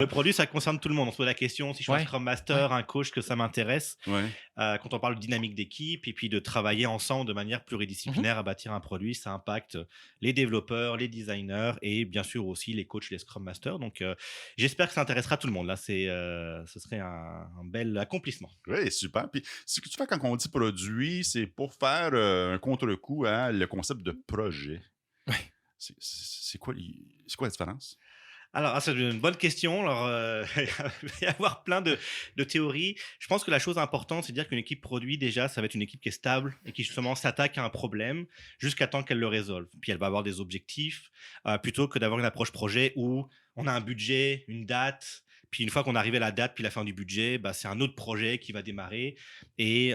Le produit, ça concerne tout le monde. On se pose la question si je suis un Ouais, Scrum ouais. Master, un coach, que ça m'intéresse. Ouais. Quand on parle de dynamique d'équipe et puis de travailler ensemble de manière Mmh. pluridisciplinaire à bâtir un produit, ça impacte les développeurs, les designers et bien sûr aussi les coachs, les Scrum Masters. Donc, j'espère que ça intéressera tout le monde. Là, ce serait un bel accomplissement. Oui, super. Puis, ce que tu fais quand on dit produit, c'est pour faire un contre-coup à le concept de projet. Ouais. C'est quoi la différence? Alors, c'est une bonne question. Alors, il va y avoir plein de théories. Je pense que la chose importante, c'est de dire qu'une équipe produit, déjà, ça va être une équipe qui est stable et qui justement s'attaque à un problème jusqu'à temps qu'elle le résolve. Puis elle va avoir des objectifs, plutôt que d'avoir une approche projet où on a un budget, une date, puis une fois qu'on est arrivé à la date, puis la fin du budget, bah, c'est un autre projet qui va démarrer et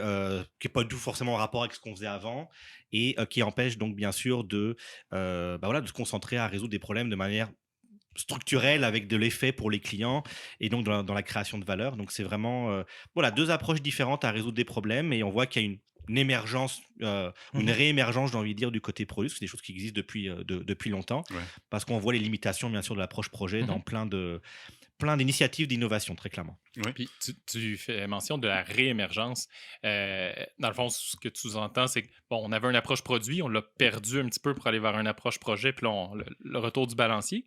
qui est pas du tout forcément en rapport avec ce qu'on faisait avant et qui empêche donc bien sûr bah, voilà, de se concentrer à résoudre des problèmes de manière structurel avec de l'effet pour les clients et donc dans la création de valeur. Donc c'est vraiment voilà, 2 approches différentes à résoudre des problèmes et on voit qu'il y a une émergence, ou une Mmh. réémergence, j'ai envie de dire, du côté produit. C'est des choses qui existent depuis longtemps Ouais. parce qu'on voit les limitations, bien sûr, de l'approche projet dans Mmh. plein d'initiatives d'innovation, très clairement. Oui. Puis tu fais mention de la réémergence. Dans le fond, ce que tu sous-entends, c'est que bon, on avait une approche produit, on l'a perdu un petit peu pour aller vers une approche projet, puis là, le retour du balancier.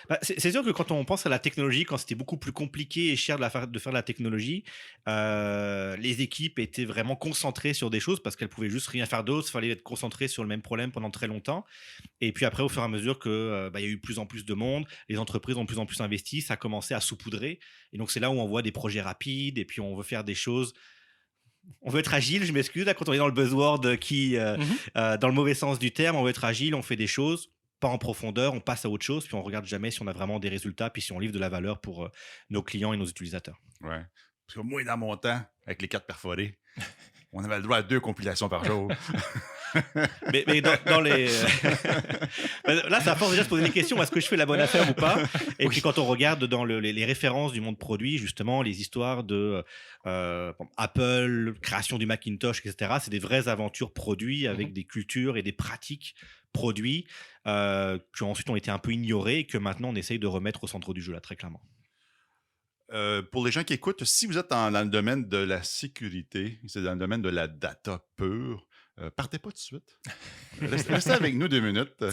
Bah, c'est sûr que quand on pense à la technologie, quand c'était beaucoup plus compliqué et cher de faire de la technologie, les équipes étaient vraiment concentrées sur des choses parce qu'elles pouvaient juste rien faire d'autre. Il fallait être concentré sur le même problème pendant très longtemps. Et puis après, au fur et à mesure que bah, il y a eu de plus en plus de monde, les entreprises ont de plus en plus investi, ça a commencé à saupoudrer. Et donc c'est là où on voit des projets rapides et puis on veut faire des choses. On veut être agile, je m'excuse, là, quand on est dans le buzzword Mhm. dans le mauvais sens du terme, on veut être agile, on fait des choses, pas en profondeur, on passe à autre chose, puis on regarde jamais si on a vraiment des résultats, puis si on livre de la valeur pour nos clients et nos utilisateurs. Ouais. Parce que moi, dans mon temps, avec les cartes perforées, on avait le droit à 2 compilations par jour. Mais dans les. Là, c'est à force déjà de se poser des questions, est-ce que je fais la bonne affaire ou pas? Et puis Oui. quand on regarde dans les références du monde produit, justement, les histoires de bon, Apple, création du Macintosh, etc., c'est des vraies aventures produits avec Mhm. des cultures et des pratiques produits qui ensuite ont été un peu ignorées et que maintenant on essaye de remettre au centre du jeu, là, très clairement. Pour les gens qui écoutent, si vous êtes dans le domaine de la sécurité, c'est dans le domaine de la data pure, partez pas tout de suite. Restez avec nous 2 minutes.